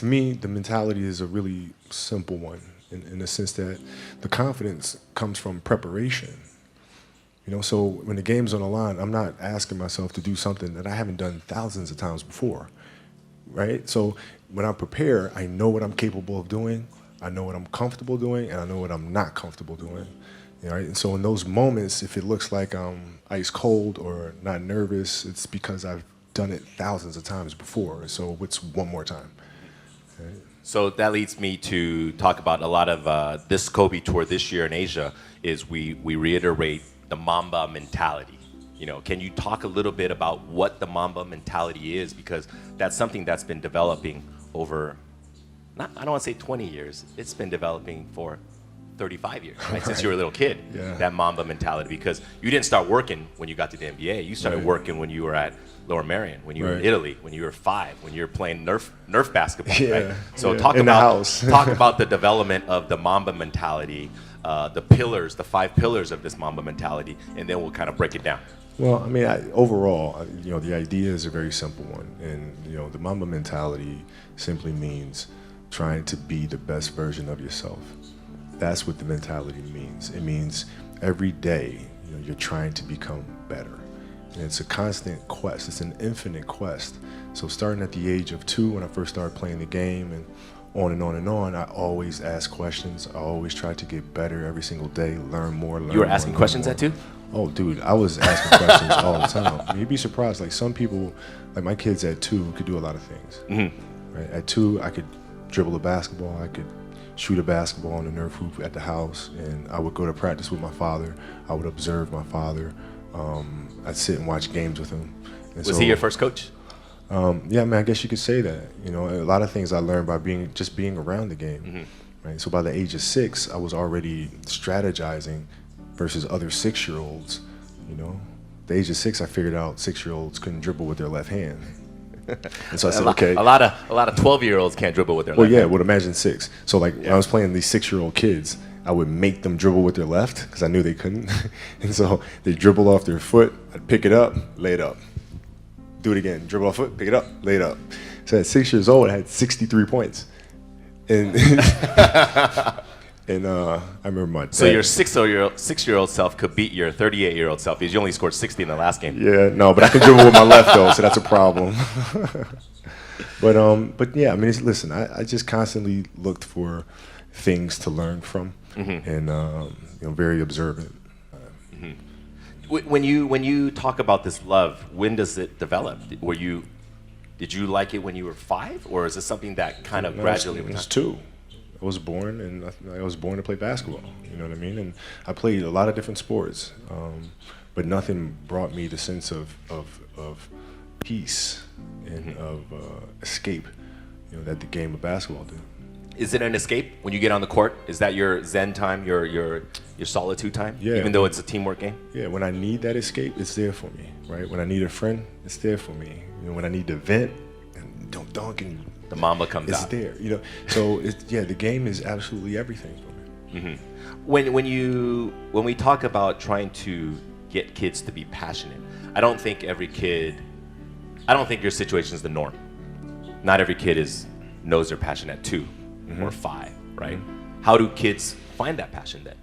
to me, the mentality is a really simple one in the sense that the confidence comes from preparation. So when the game's on the line, I'm not asking myself to do something that I haven't done thousands of times before, right? So when I prepare, I know what I'm capable of doing, I know what I'm comfortable doing, and I know what I'm not comfortable doing. Right? And so in those moments, if it looks like I'm ice cold or not nervous, it's because I've done it thousands of times before. So what's one more time? Right? So that leads me to talk about a lot of this Kobe tour this year in Asia is we reiterate the Mamba mentality. Can you talk a little bit about what the Mamba mentality is? Because that's something that's been developing over, I don't want to say 20 years, it's been developing for 35 years, right? Since you were a little kid, that Mamba mentality, because you didn't start working when you got to the NBA. You started working when you were at Lower Merion, when you were in Italy, when you were 5, when you were playing Nerf basketball, right? So talk about the development of the Mamba mentality, the pillars, the 5 pillars of this Mamba mentality, and then we'll kind of break it down. Well, I mean, overall, the idea is a very simple one, and the Mamba mentality simply means trying to be the best version of yourself. That's what the mentality means. It means every day, you're trying to become better. And it's a constant quest. It's an infinite quest. So starting at the age of 2, when I first started playing the game, and on and on and on, I always ask questions. I always try to get better every single day, learn more, learn more. You were asking questions at 2? Oh, dude, I was asking questions all the time. I mean, you'd be surprised. Like some people, like my kids at 2 could do a lot of things. Mm-hmm. Right? At 2, I could dribble a basketball. I could shoot a basketball on the Nerf hoop at the house, and I would go to practice with my father. I would observe my father. I'd sit and watch games with him. And was he your first coach? Yeah, I mean, I guess you could say that. A lot of things I learned by being around the game. Mm-hmm. Right? So by the age of 6, I was already strategizing versus other 6-year-olds. At the age of 6, I figured out 6-year-olds couldn't dribble with their left hand. And so I said, okay. A lot of 12-year-olds can't dribble with their left. Well, yeah, well, imagine 6. So when I was playing these 6-year-old kids, I would make them dribble with their left because I knew they couldn't. And so they dribble off their foot. I'd pick it up, lay it up. Do it again. Dribble off foot, pick it up, lay it up. So at 6 years old, I had 63 points. And and I remember my dad. So your 6-year-old self could beat your 38-year-old self because you only scored 60 in the last game. Yeah, no, but I can dribble with my left though, so that's a problem. But yeah, I mean, listen, I just constantly looked for things to learn from, and very observant. Mm-hmm. When you talk about this love, when does it develop? Did you like it when you were 5, or is it something that kind of gradually? It was 2. I was born, and I was born to play basketball. You know what I mean? And I played a lot of different sports, but nothing brought me the sense of peace and of escape, that the game of basketball did. Is it an escape when you get on the court? Is that your zen time, your solitude time? Yeah. Even though it's a teamwork game? Yeah, when I need that escape, it's there for me, right? When I need a friend, it's there for me. When I need to vent and don't dunk and the Mamba comes it's out. There, So the game is absolutely everything for me. Mm-hmm. When we talk about trying to get kids to be passionate, I don't think your situation is the norm. Not every kid knows their passion at 2 or 5, right? Mm-hmm. How do kids find that passion then?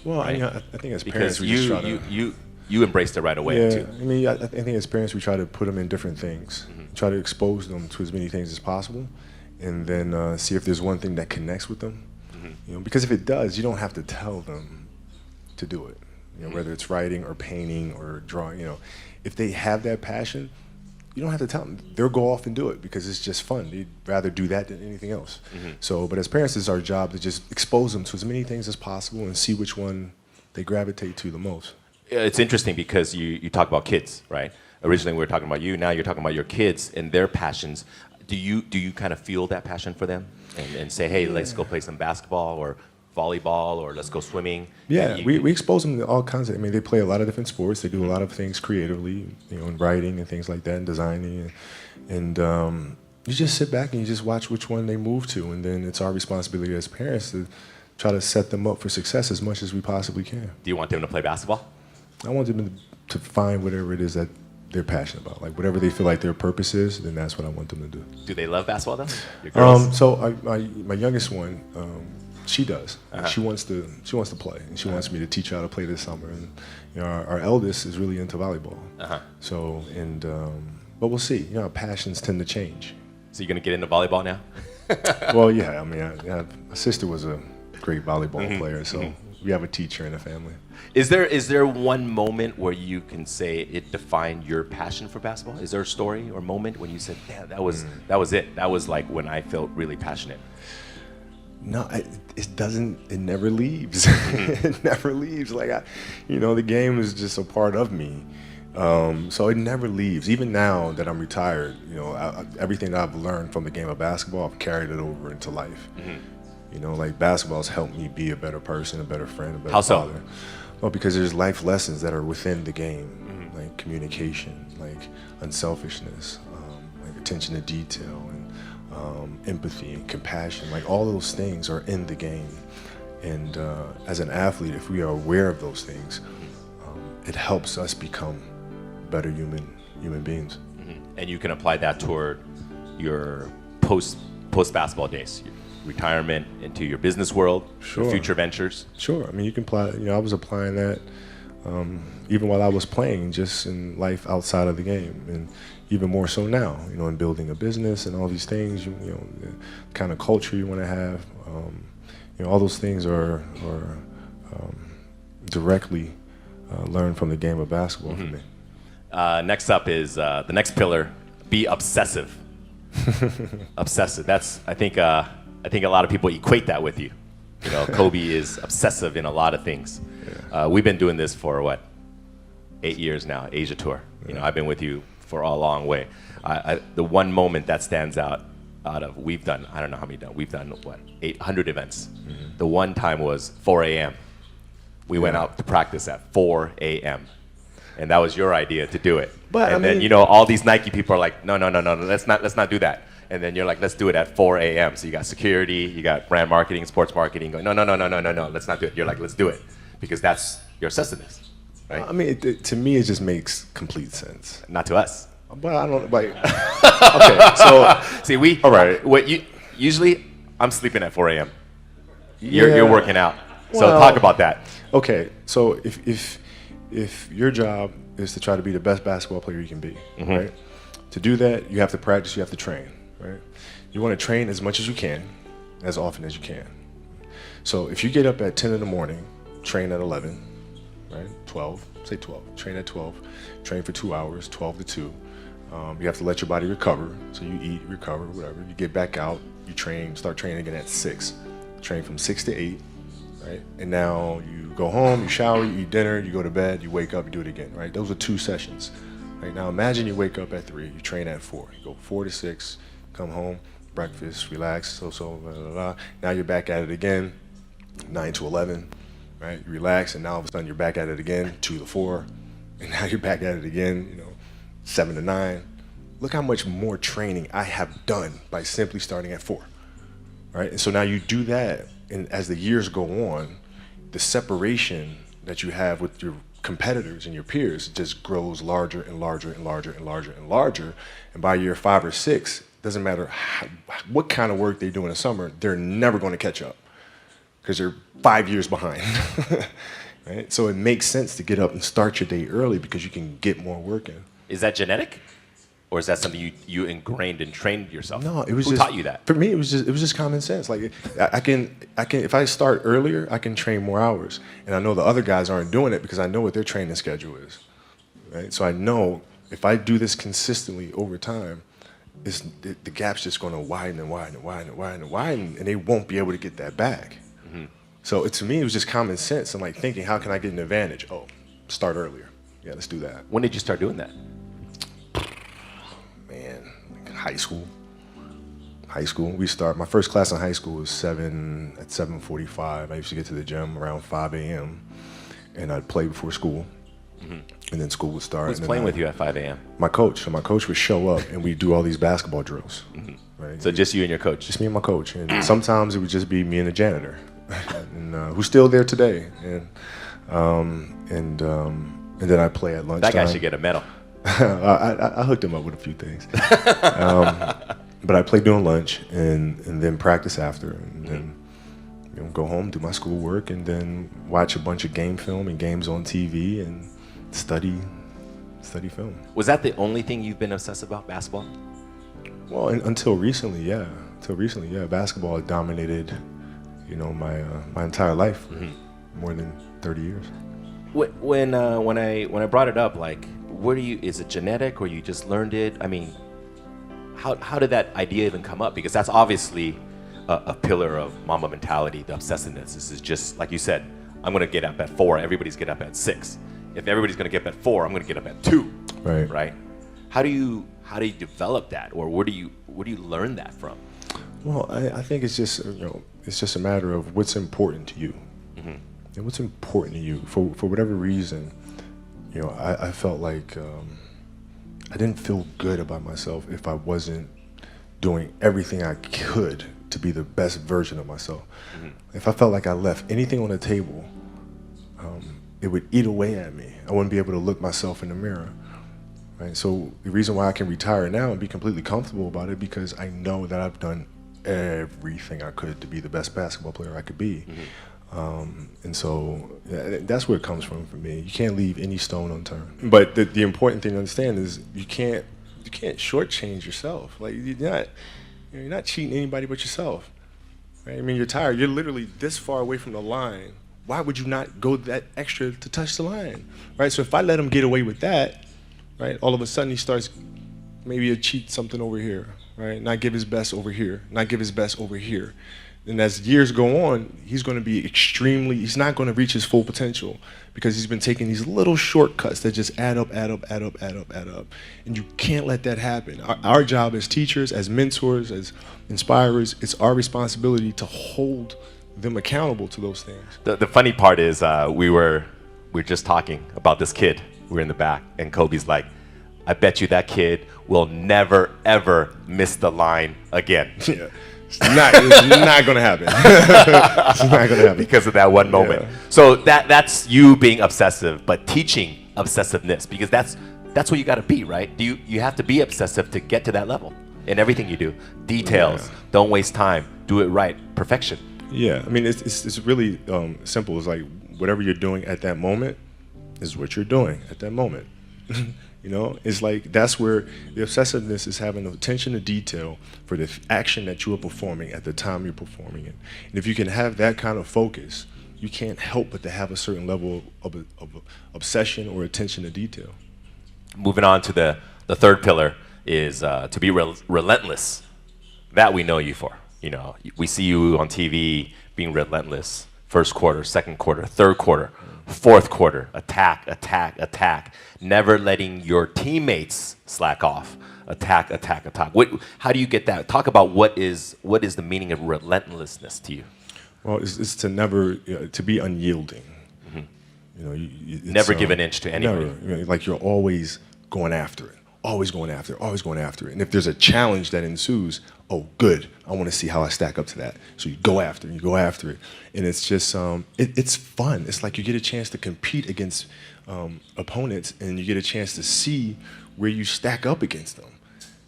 Well, right? I think as because parents, we just try to you embraced it right away too. I mean, I think as parents, we try to put them in different things, try to expose them to as many things as possible, and then see if there's one thing that connects with them. Mm-hmm. Because if it does, you don't have to tell them to do it. Whether it's writing or painting or drawing. If they have that passion, you don't have to tell them. They'll go off and do it because it's just fun. They'd rather do that than anything else. Mm-hmm. So, but as parents, it's our job to just expose them to as many things as possible and see which one they gravitate to the most. It's interesting because you talk about kids, right? Originally we were talking about you. Now you're talking about your kids and their passions. Do you kind of feel that passion for them and say, hey, let's go play some basketball or volleyball or let's go swimming? Yeah, we expose them to all kinds of. I mean, they play a lot of different sports. They do a lot of things creatively, in writing and things like that, and designing, and you just sit back and you just watch which one they move to, and then it's our responsibility as parents to try to set them up for success as much as we possibly can. Do you want them to play basketball? I want them to find whatever it is that they're passionate about. Like whatever they feel like their purpose is, then that's what I want them to do. Do they love basketball though? Your girls? So my youngest one, she does. She wants to play, and she wants me to teach her how to play this summer. And you know, our eldest is really into volleyball. So but we'll see. You know, our passions tend to change. So you're gonna get into volleyball now? Well, yeah. I mean, my sister was a great volleyball player, so we have a teacher in the family. Is there one moment where you can say it defined your passion for basketball? Is there a story or moment when you said, "Yeah, that was it. That was like when I felt really passionate"? No, it doesn't. It never leaves. It never leaves. Like the game is just a part of me. So it never leaves. Even now that I'm retired, everything that I've learned from the game of basketball, I've carried it over into life. Like basketball's helped me be a better person, a better friend, a better How so? father. Well, because there's life lessons that are within the game, like communication, like unselfishness, like attention to detail, and empathy and compassion. Like all those things are in the game. And as an athlete, if we are aware of those things, it helps us become better human beings. And you can apply that toward your post basketball days, your retirement, into your business world, your future ventures. Sure. I mean, you can apply. I was applying that even while I was playing, just in life outside of the game, and even more so now. In building a business and all these things. The kind of culture you want to have. All those things are directly learned from the game of basketball for me. Next up is the next pillar: be obsessive. Obsessive. That's I think a lot of people equate that with you. Kobe is obsessive in a lot of things. We've been doing this for 8 years now, Asia tour. I've been with you for a long way. The one moment that stands out of we've done, I don't know how many done. We've done 800 events. The one time was 4 a.m. We went out to practice at 4 a.m. And that was your idea to do it. But then all these Nike people are like, no, let's not do that. And then you're like, let's do it at 4 a.m. So you got security, you got brand marketing, sports marketing going, no, let's not do it. You're like, let's do it. Because that's your obsessiveness, right? I mean, to me, it just makes complete sense. Not to us. But I don't, like, okay, so. See, all right. Usually, I'm sleeping at 4 a.m. Yeah. You're working out. So Well, talk about that. Okay, so if your job is to try to be the best basketball player you can be, right? To do that, you have to practice, you have to train, right? You want to train as much as you can, as often as you can. So if you get up at 10 in the morning, train at 11, right? 12, say 12, train at 12, train for 2 hours, 12 to 2. You have to let your body recover. So you eat, recover, whatever. You get back out, you train, start training again at 6. Train from 6 to 8, right? And now you go home, you shower, you eat dinner, you go to bed, you wake up, you do it again, right? Those are 2 sessions. Right? Now imagine you wake up at 3, you train at 4. You go 4 to 6, come home, breakfast, relax, blah, blah, blah. Now you're back at it again, 9 to 11, right? You relax, and now all of a sudden you're back at it again, 2 to 4, and now you're back at it again, 7 to 9. Look how much more training I have done by simply starting at 4, right? And so now you do that, and as the years go on, the separation that you have with your competitors and your peers just grows larger and larger and larger and larger and larger. And by year 5 or 6, doesn't matter what kind of work they do in the summer, they're never going to catch up because they're 5 years behind. Right? So it makes sense to get up and start your day early because you can get more work in. Is that genetic? Or is that something you ingrained and trained yourself? No, it was Who just, taught you that? For me, it was just common sense. Like I can if I start earlier, I can train more hours, and I know the other guys aren't doing it because I know what their training schedule is, right? So I know if I do this consistently over time, the gap's just going to widen and widen and widen and widen and widen, and they won't be able to get that back. So to me, it was just common sense and like thinking, how can I get an advantage? Oh, start earlier. Yeah, let's do that. When did you start doing that? Man, like high school. My first class in high school was 7:45. I used to get to the gym around 5 a.m. and I'd play before school. And then school would start. Who's playing with you at 5 a.m.? My coach. So my coach would show up and we'd do all these basketball drills. Right? So just you and your coach? Just me and my coach. And sometimes it would just be me and the janitor, and who's still there today. And then I play at lunchtime. That guy should get a medal. I hooked him up with a few things. But I play during lunch and then practice after, and then go home, do my schoolwork, and then watch a bunch of game film and games on TV and study film. Was that the only thing you've been obsessed about, basketball? Well, until recently, yeah. Basketball had dominated, my entire life for more than 30 years. When I brought it up, like, where do you? Is it genetic, or you just learned it? I mean, how did that idea even come up? Because that's obviously a pillar of Mamba mentality, the obsessiveness. This is just like you said. I'm gonna get up at 4. Everybody's get up at 6. If everybody's gonna get up at 4, I'm gonna get up at 2. Right. Right. How do you develop that, or where do you learn that from? Well, I think it's just it's just a matter of what's important to you, and what's important to you for whatever reason. I felt like I didn't feel good about myself if I wasn't doing everything I could to be the best version of myself. If I felt like I left anything on the table, it would eat away at me. I wouldn't be able to look myself in the mirror. Right? So the reason why I can retire now and be completely comfortable about it, because I know that I've done everything I could to be the best basketball player I could be. And so that's where it comes from for me. You can't leave any stone unturned. But the important thing to understand is you can't shortchange yourself. Like you're not cheating anybody but yourself. Right? I mean, you're tired. You're literally this far away from the line. Why would you not go that extra to touch the line? Right? So if I let him get away with that, right, all of a sudden he starts maybe to cheat something over here, right? Not give his best over here, not give his best over here. And as years go on, he's going to be he's not going to reach his full potential because he's been taking these little shortcuts that just add up. And you can't let that happen. Our job as teachers, as mentors, as inspirers, it's our responsibility to hold them accountable to those things. The funny part is we were just talking about this kid. We were in the back, and Kobe's like, I bet you that kid will never, ever miss the line again. Yeah. It's not going to happen. It's not going to happen. Because of that one moment. Yeah. So that's you being obsessive, but teaching obsessiveness, because that's what you got to be, right? You have to be obsessive to get to that level in everything you do. Details, don't waste time, do it right, perfection. Yeah, I mean, it's really simple. It's like whatever you're doing at that moment is what you're doing at that moment. It's like that's where the obsessiveness is having attention to detail for the action that you are performing at the time you're performing it. And if you can have that kind of focus, you can't help but to have a certain level of obsession or attention to detail. Moving on to the third pillar is to be relentless. That we know you for. We see you on TV being relentless. First quarter, second quarter, third quarter, fourth quarter, attack, never letting your teammates slack off. Attack. How do you get that? Talk about what is the meaning of relentlessness to you? Well, it's to never to be unyielding. Never give an inch to anybody. Never, like you're always going after it. Always going after it. And if there's a challenge that ensues, oh, good, I want to see how I stack up to that. So you go after it. And it's just, it's fun. It's like you get a chance to compete against opponents, and you get a chance to see where you stack up against them.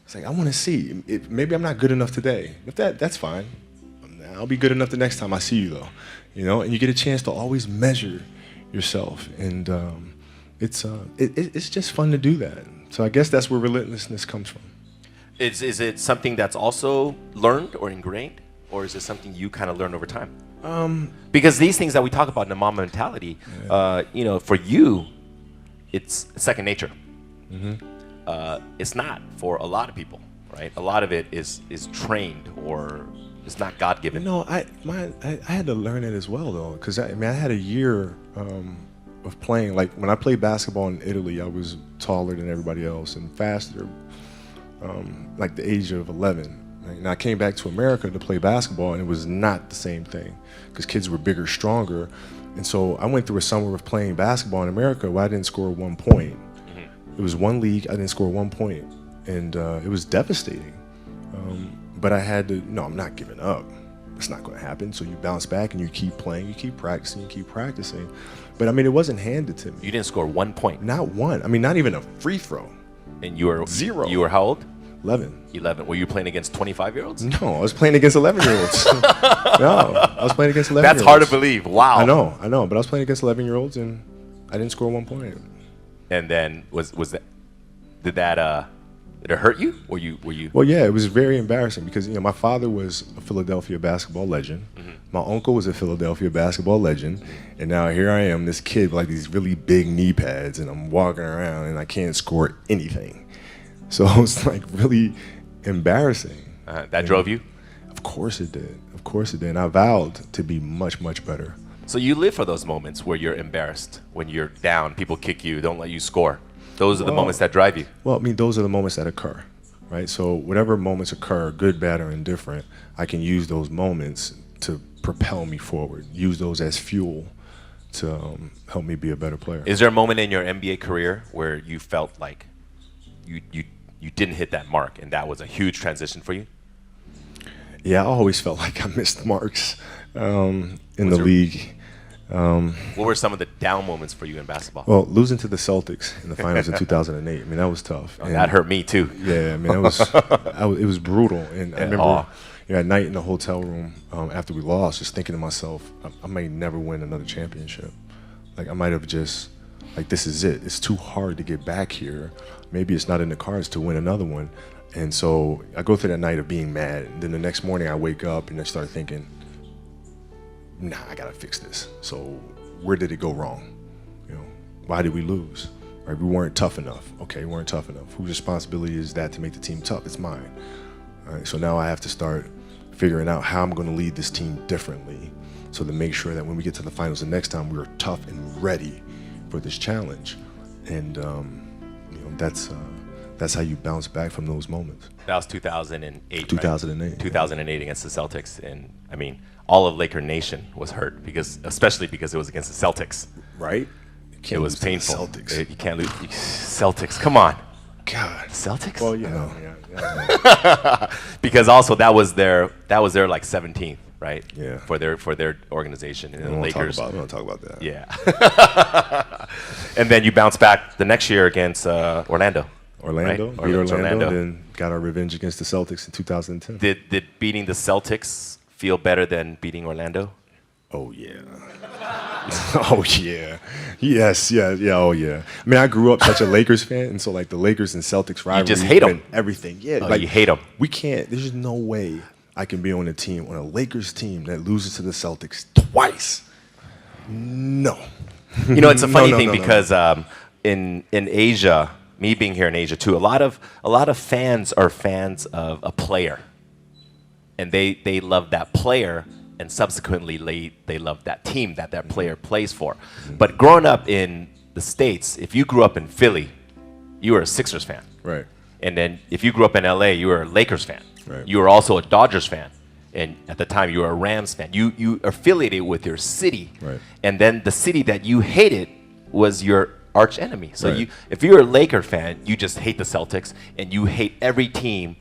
It's like, I want to see. Maybe I'm not good enough today. If that's fine. I'll be good enough the next time I see you, though. And you get a chance to always measure yourself. And it's just fun to do that. So I guess that's where relentlessness comes from. Is it something that's also learned or ingrained, or is it something you kind of learn over time? Because these things that we talk about in the Mamba mentality, for you, it's second nature. It's not for a lot of people, right? A lot of it is trained, or it's not God-given. I had to learn it as well, though, because I had a year of playing. Like when I played basketball in Italy, I was taller than everybody else and faster, like the age of 11. And I came back to America to play basketball, and it was not the same thing because kids were bigger, stronger. And so I went through a summer of playing basketball in America where I didn't score 1 point. It was one league, I didn't score 1 point, and it was devastating. But I had to, I'm not giving up. It's not going to happen. So you bounce back and you keep playing, you keep practicing. But it wasn't handed to me. You didn't score 1 point. Not one. Not even a free throw. And you were Zero. You were how old? 11. 11. Were you playing against 25-year-olds? No, I was playing against 11-year-olds. No, I was playing against 11-year-olds. That's hard to believe. Wow. I know, but I was playing against 11-year-olds and I didn't score 1 point. And then was that did it hurt you? Were you? Well, yeah, it was very embarrassing because my father was a Philadelphia basketball legend. My uncle was a Philadelphia basketball legend, and now here I am, this kid with like these really big knee pads, and I'm walking around and I can't score anything. So it was like really embarrassing. That drove you? Of course it did. Of course it did. And I vowed to be much, much better. So you live for those moments where you're embarrassed, when you're down, people kick you, don't let you score. Those are the moments that drive you. Well, I mean, those are the moments that occur, right? So whatever moments occur, good, bad, or indifferent, I can use those moments to propel me forward, use those as fuel to help me be a better player. Is there a moment in your NBA career where you felt like you didn't hit that mark and that was a huge transition for you? Yeah, I always felt like I missed marks in the league. What were some of the down moments for you in basketball? Well, losing to the Celtics in the finals in 2008, I mean, that was tough. Oh, that hurt me too. Yeah, I mean, it was brutal. And I remember at night in the hotel room after we lost, just thinking to myself, I may never win another championship. Like, I might have just, like, this is it. It's too hard to get back here. Maybe it's not in the cards to win another one. And so I go through that night of being mad. And then the next morning I wake up and I start thinking, nah, I gotta fix this. So where did it go wrong? Why did we lose? Right? We weren't tough enough. Okay, we weren't tough enough. Whose responsibility is that to make the team tough? It's mine. All right, so now I have to start figuring out how I'm gonna lead this team differently so to make sure that when we get to the finals the next time, we're tough and ready for this challenge. And that's how you bounce back from those moments. That was 2008. 2008. Right? 2008 against the Celtics, and I mean, all of Laker Nation was hurt especially because it was against the Celtics. Right? It was painful. Celtics. You can't lose. Celtics, come on. God. Celtics? Well, yeah. Because also that was their like 17th, right? Yeah. For their organization, and We the don't Lakers. talk about that. Yeah. And then you bounce back the next year against Orlando. Orlando, Right? beat Orlando, Orlando. Then got our revenge against the Celtics in 2010. Did beating the Celtics feel better than beating Orlando? Oh yeah. Oh yeah. Yes, yeah, oh yeah. I mean, I grew up such a Lakers fan, and so like the Lakers and Celtics rivalry, just hate 'em. and everything. Yeah, Oh, like you hate 'em. We can't. There's no way I can be on a Lakers team that loses to the Celtics twice. No. It's a funny thing no. because in Asia, me being here in Asia too, a lot of fans are fans of a player, and they love that player, and subsequently they love that team that player plays for. But growing up in the States, if you grew up in Philly, you were a Sixers fan, Right. and then if you grew up in LA, you were a Lakers fan. Right. You were also a Dodgers fan, and at the time you were a Rams fan. You affiliated with your city, Right. and then the city that you hated was your arch enemy. So Right. if you're a Laker fan, you just hate the Celtics, and you hate every team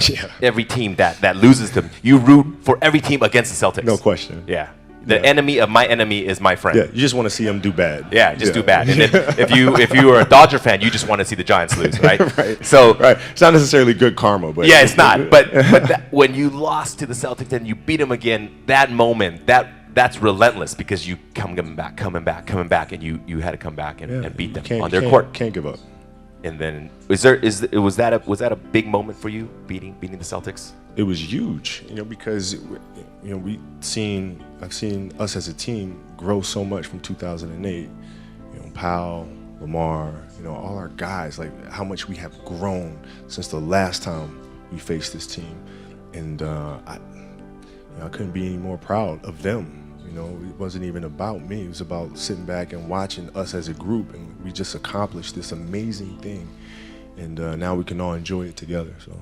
Yeah. every team that loses them. You root for every team against the Celtics. No question. Yeah. The Yeah. enemy of my enemy is my friend. Yeah, you just want to see them do bad. Yeah, just do bad. And then if you were a Dodger fan, you just want to see the Giants lose, right? Right. So Right. It's not necessarily good karma, but yeah, it's not. But when you lost to the Celtics and you beat them again, that moment, that's relentless because you coming back, and you had to come back and beat them on their court. Can't give up. And then was that a big moment for you beating the Celtics? It was huge, because I've seen us as a team grow so much from 2008. Powell, Lamar, all our guys, like how much we have grown since the last time we faced this team, and I couldn't be any more proud of them. It wasn't even about me. It was about sitting back and watching us as a group, and we just accomplished this amazing thing, and now we can all enjoy it together. So.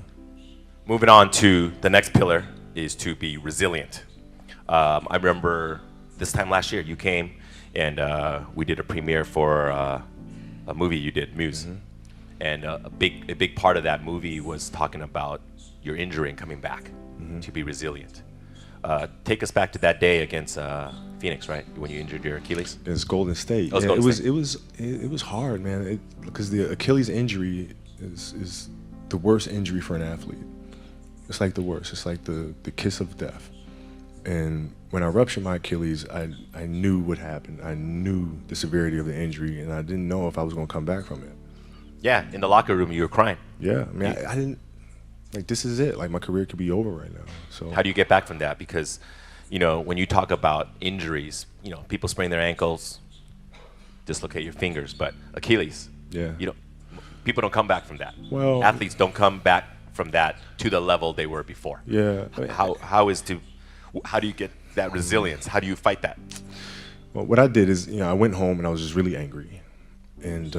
Moving on to the next pillar is to be resilient. I remember this time last year you came and we did a premiere for a movie you did, Muse. Mm-hmm. And a big part of that movie was talking about your injury and coming back to be resilient. Take us back to that day against Phoenix, right? When you injured your Achilles. It's Golden State. Oh, it's Yeah, Golden it was hard, man. Because the Achilles injury is the worst injury for an athlete. It's like the worst. It's like the kiss of death. And when I ruptured my Achilles, I knew what happened. I knew the severity of the injury, and I didn't know if I was going to come back from it. Yeah, in the locker room, you were crying. Yeah, I mean, I didn't, like, this is it. Like, my career could be over right now. So How do you get back from that? Because, you know, when you talk about injuries, you know, people sprain their ankles, dislocate your fingers, but Achilles, Yeah. you know, people don't come back from that. Well- Athletes don't come back from that to the level they were before. Yeah. How do you get that resilience? How do you fight that? Well, what I did is, I went home and I was just really angry. And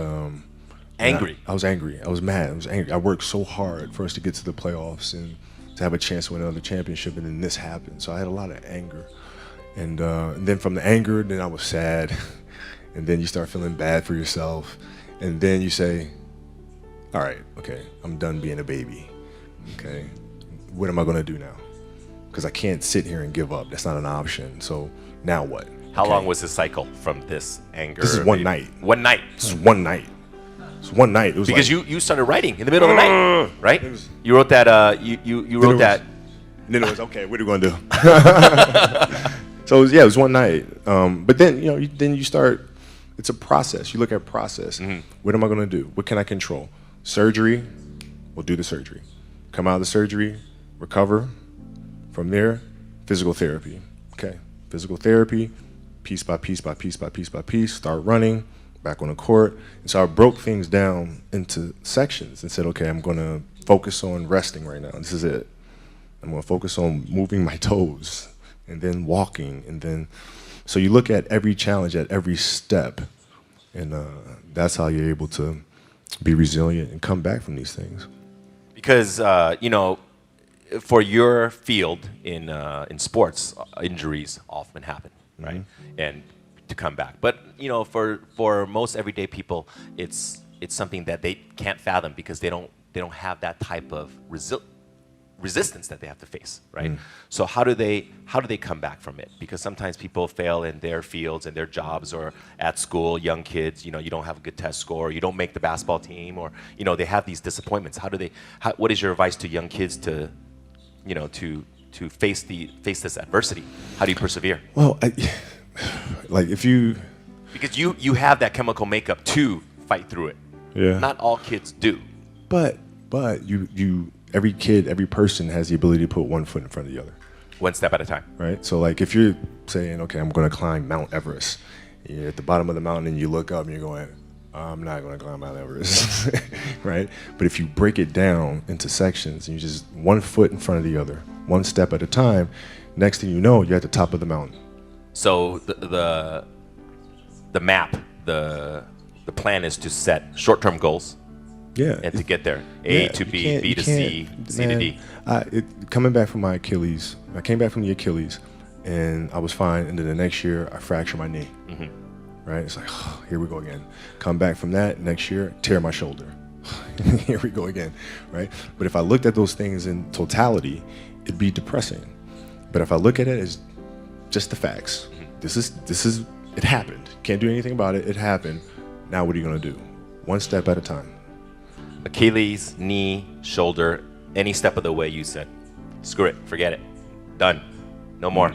Angry? I was angry. I was mad. I was angry. I worked so hard for us to get to the playoffs and to have a chance to win another championship, and then this happened. So I had a lot of anger. And then from the anger, then I was sad. And then you start feeling bad for yourself. And then you say, all right, okay, I'm done being a baby. Okay, what am I going to do now? Because I can't sit here and give up. That's not an option. So now what? How Okay. long was the cycle from this anger? This is one night. One night. This is one night. It's one night. It was Because like, you started writing in the middle of the night, right? was- You wrote that. You wrote that. And then it was, okay, what are we going to do? So it was one night. But then, then you start, it's a process. You look at process. What am I going to do? What can I control? Surgery, we'll do the surgery. Come out of the surgery, recover. From there, physical therapy. Okay, physical therapy, piece by piece by piece by piece by piece, start running, back on the court. And so I broke things down into sections and said, okay, I'm going to focus on resting right now. This is it. I'm going to focus on moving my toes and then walking. And then, so you look at every challenge at every step. And that's how you're able to be resilient and come back from these things. Because for your field in sports, injuries often happen, right? And to come back, but for most everyday people, it's something that they can't fathom because they don't have that type of resistance that they have to face, right? So how do they come back from it? Because sometimes people fail in their fields and their jobs or at school, young kids, you don't have a good test score, you don't make the basketball team, or they have these disappointments. What is your advice to young kids to face this adversity? How do you persevere? Well, if you... Because you have that chemical makeup to fight through it. Yeah. Not all kids do. But you every kid, every person has the ability to put one foot in front of the other, One step at a time. right? So like if you're saying, okay, I'm going to climb Mount Everest, you're at the bottom of the mountain and you look up and you're going, I'm not going to climb Mount Everest, right? But if you break it down into sections and you just one foot in front of the other, one step at a time, next thing you know, you're at the top of the mountain. So the map, the plan is to set short-term goals Yeah. and to get there. A Yeah, to you B, can't- B you to C, can't- C to man, D. Coming back from my Achilles, I came back from the Achilles, and I was fine. And then the next year, I fractured my knee. Right? It's like, here we go again. Come back from that next year, tear my shoulder. Here we go again. Right? But if I looked at those things in totality, it'd be depressing. But if I look at it as just the facts, this is it happened. Can't do anything about it. It happened. Now what are you gonna do? One step at a time. Achilles, knee, shoulder, any step of the way you said, screw it, forget it, done, no more,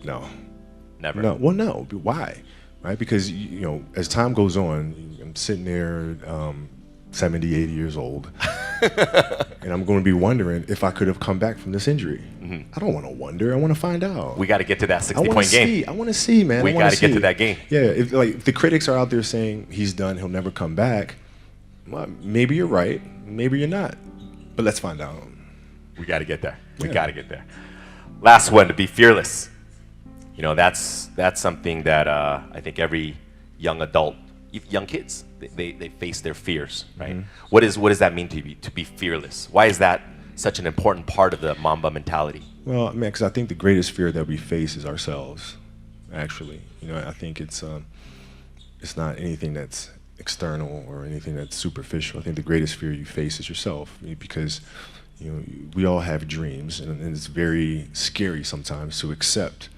No. never. No. Well, no. Why? Right? Because as time goes on, I'm sitting there, 70, 80 years old, and I'm going to be wondering if I could have come back from this injury. I don't want to wonder. I want to find out. We got to get to that I want 60-point to game. see. I want to see, man. We I wanna got to get see. to that game. Yeah. If the critics are out there saying he's done, he'll never come back. Well, maybe you're right. Maybe you're not. But let's find out. We got to get there. We Yeah. got to get there. Last one, to be fearless. That's something that I think every young adult, young kids, they face their fears, right? What does that mean to be fearless? Why is that such an important part of the Mamba mentality? Well, man, because I think the greatest fear that we face is ourselves. Actually, I think it's not anything that's external or anything that's superficial. I think the greatest fear you face is yourself, because we all have dreams, and it's very scary sometimes to accept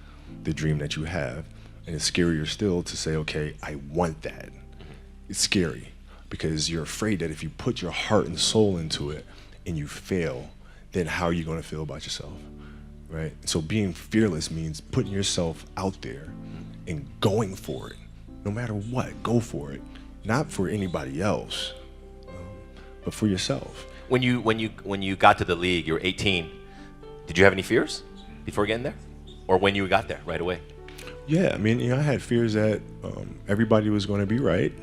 the dream that you have, and it's scarier still to say, okay, I want that. It's scary. because you're afraid that if you put your heart and soul into it and you fail, then how are you going to feel about yourself, right? So being fearless means putting yourself out there and going for it, no matter what. Go for it, not for anybody else, but for yourself. When you got to the league, you were 18. Did you have any fears before getting there, or when you got there right away? Yeah, I mean, I had fears that everybody was going to be right.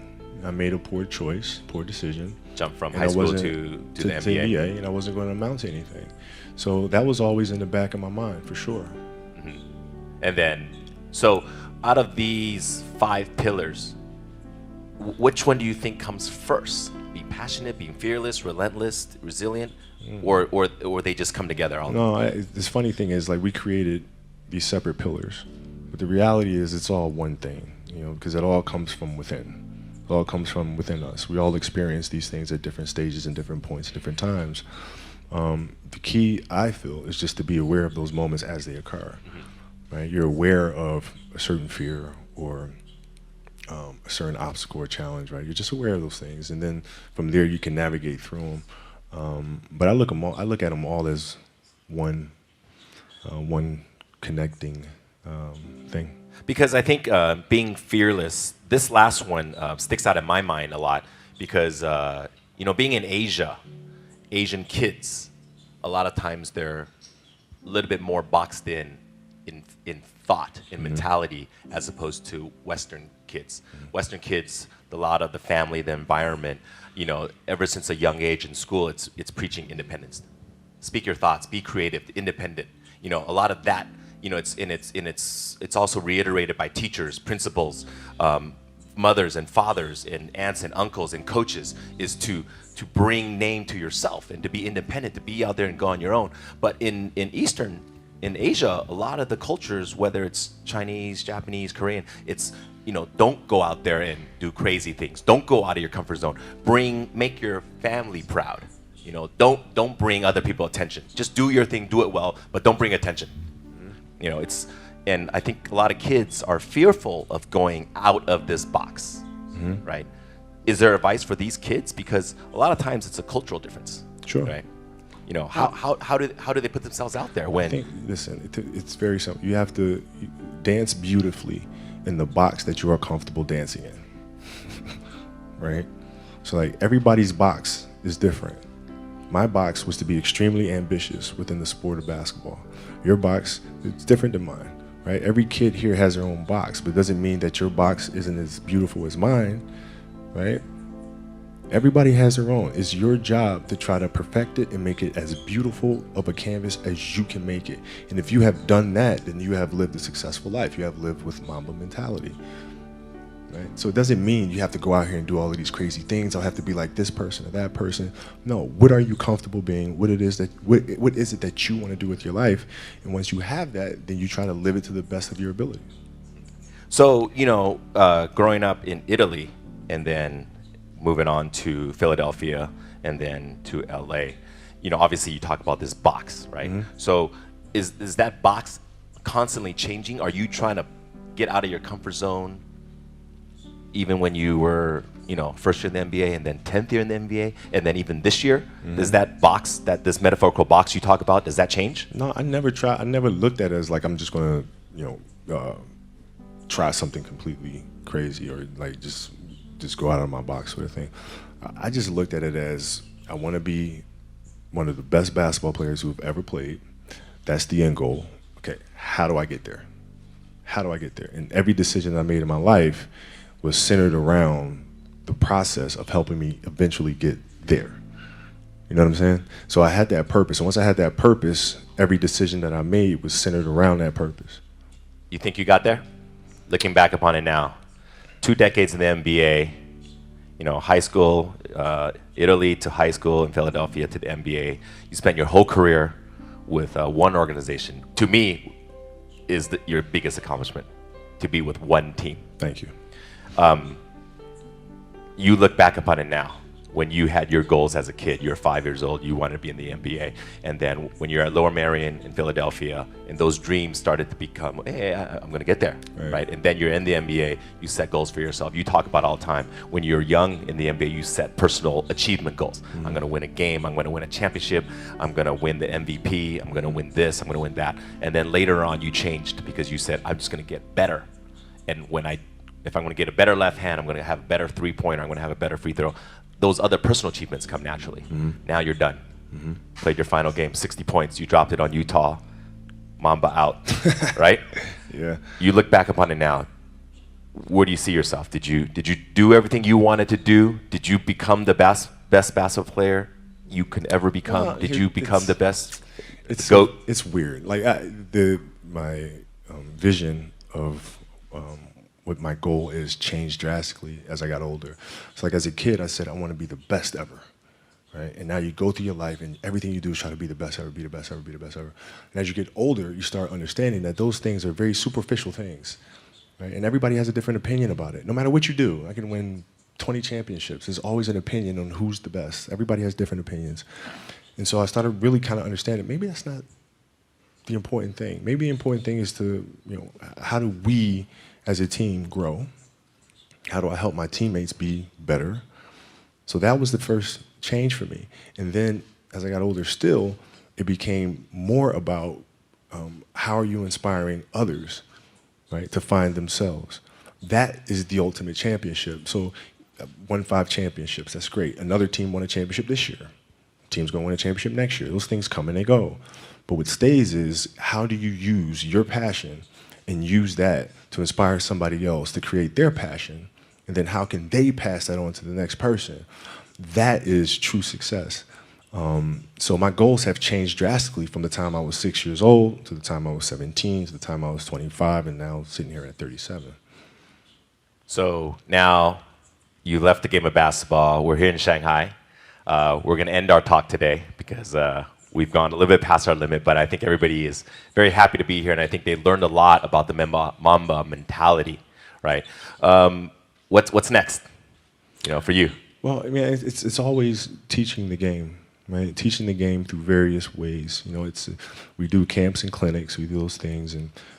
I made a poor choice, poor decision. Jump from And high I school wasn't- to the NBA. and I wasn't going to amount to anything. So that was always in the back of my mind, for sure. And then, so out of these 5 pillars, which one do you think comes first? Being passionate, being fearless, relentless, resilient, or they just come together? This funny thing is, like, we created these separate pillars, but the reality is it's all one thing, because it all comes from within. It all comes from within us. We all experience these things at different stages and different points, at different times. The key, I feel, is just to be aware of those moments as they occur. Right? You're aware of a certain fear or a certain obstacle or challenge, right? You're just aware of those things, and then from there you can navigate through them. But I look at them all as one connecting thing. Because I think being fearless, this last one sticks out in my mind a lot because, being in Asia, Asian kids, a lot of times they're a little bit more boxed in thought, in mentality, as opposed to Western kids. Western kids, a lot of the family, the environment, ever since a young age in school, it's preaching independence. Speak your thoughts, be creative, independent. A lot of that. It's also reiterated by teachers, principals, mothers and fathers, and aunts and uncles and coaches, is to bring name to yourself and to be independent, to be out there and go on your own. But in Asia, a lot of the cultures, whether it's Chinese, Japanese, Korean, it's don't go out there and do crazy things. Don't go out of your comfort zone. Make your family proud. Don't bring other people attention. Just do your thing, do it well, but don't bring attention. And I think a lot of kids are fearful of going out of this box, right? Is there advice for these kids? Because a lot of times it's a cultural difference, Sure. right? How do they put themselves out there when? I think, listen, it's very simple. You have to dance beautifully in the box that you are comfortable dancing in, right? So, like, everybody's box is different. My box was to be extremely ambitious within the sport of basketball. Your box is different than mine, right? Every kid here has their own box, but it doesn't mean that your box isn't as beautiful as mine, right? Everybody has their own. It's your job to try to perfect it and make it as beautiful of a canvas as you can make it. And if you have done that, then you have lived a successful life. You have lived with Mamba mentality, right? So it doesn't mean you have to go out here and do all of these crazy things. I'll have to be like this person or that person. No, what are you comfortable being? What is it that you want to do with your life? And once you have that, then you try to live it to the best of your ability. So growing up in Italy and then moving on to Philadelphia and then to LA, obviously you talk about this box, right? So is that box constantly changing? Are you trying to get out of your comfort zone even when you were, first year in the NBA and then 10th year in the NBA and then even this year? Does that box, this metaphorical box you talk about, does that change? No, I never looked at it as like I'm just going to, try something completely crazy or like just go out of my box sort of thing. I just looked at it as I want to be one of the best basketball players who have ever played. That's the end goal. Okay, how do I get there? How do I get there? And every decision I made in my life was centered around the process of helping me eventually get there. You know what I'm saying? So I had that purpose. And once I had that purpose, every decision that I made was centered around that purpose. You think you got there? Looking back upon it now, 2 decades in the NBA, high school, Italy to high school in Philadelphia to the NBA. You spent your whole career with one organization. To me, is your biggest accomplishment, to be with one team. Thank you. You look back upon it now. when you had your goals as a kid. You're 5 years old, you wanted to be in the NBA. And then when you're at Lower Merion in Philadelphia, and those dreams started to become, hey, I'm going to get there, right? And then you're in the NBA, you set goals for yourself. You talk about all the time, when you're young in the NBA, you set personal achievement goals. I'm going to win a game, I'm going to win a championship, I'm going to win the MVP, I'm going to win this, I'm going to win that. And then later on, you changed because you said, I'm just going to get better. And if I'm going to get a better left hand, I'm going to have a better three-pointer, I'm going to have a better free throw. Those other personal achievements come naturally. Now you're done. Played your final game, 60 points. You dropped it on Utah. Mamba out, right? Yeah. You look back upon it now. Where do you see yourself? Did you do everything you wanted to do? Did you become the best basketball player you can ever become? Well, Did you become the best? It's GOAT? It's weird. Like my vision of what my goal is changed drastically as I got older. So like as a kid, I said I want to be the best ever, right? And now you go through your life and everything you do is try to be the best ever, be the best ever, be the best ever. And as you get older, you start understanding that those things are very superficial things, right? And everybody has a different opinion about it. No matter what you do, I can win 20 championships. There's always an opinion on who's the best. Everybody has different opinions. And so I started really kind of understanding maybe that's not the important thing. Maybe the important thing is to, how do we as a team grow? How do I help my teammates be better? So that was the first change for me. And then as I got older still, it became more about how are you inspiring others, right, to find themselves. That is the ultimate championship. So won 5 championships, that's great. Another team won a championship this year. Team's gonna win a championship next year. Those things come and they go. But what stays is how do you use your passion and use that to inspire somebody else to create their passion, and then how can they pass that on to the next person? That is true success. So my goals have changed drastically from the time I was 6 years old to the time I was 17 to the time I was 25, and now sitting here at 37. So now you left the game of basketball. We're here in Shanghai. We're going to end our talk today because we've gone a little bit past our limit, but I think everybody is very happy to be here, and I think they learned a lot about the Mamba mentality, right? What's next, for you? Well, I mean, it's always teaching the game, right? Teaching the game through various ways. We do camps and clinics, we do those things,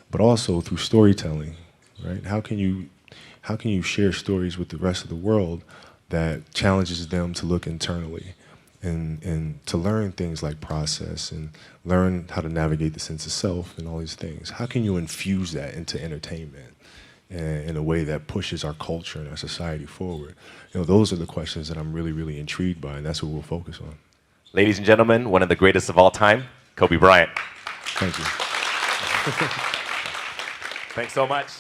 but also through storytelling, right? How can you share stories with the rest of the world that challenges them to look internally and to learn things like process and learn how to navigate the sense of self and all these things? How can you infuse that into entertainment in a way that pushes our culture and our society forward? Those are the questions that I'm really, really intrigued by, and that's what we'll focus on. Ladies and gentlemen, one of the greatest of all time, Kobe Bryant. Thank you. Thanks so much.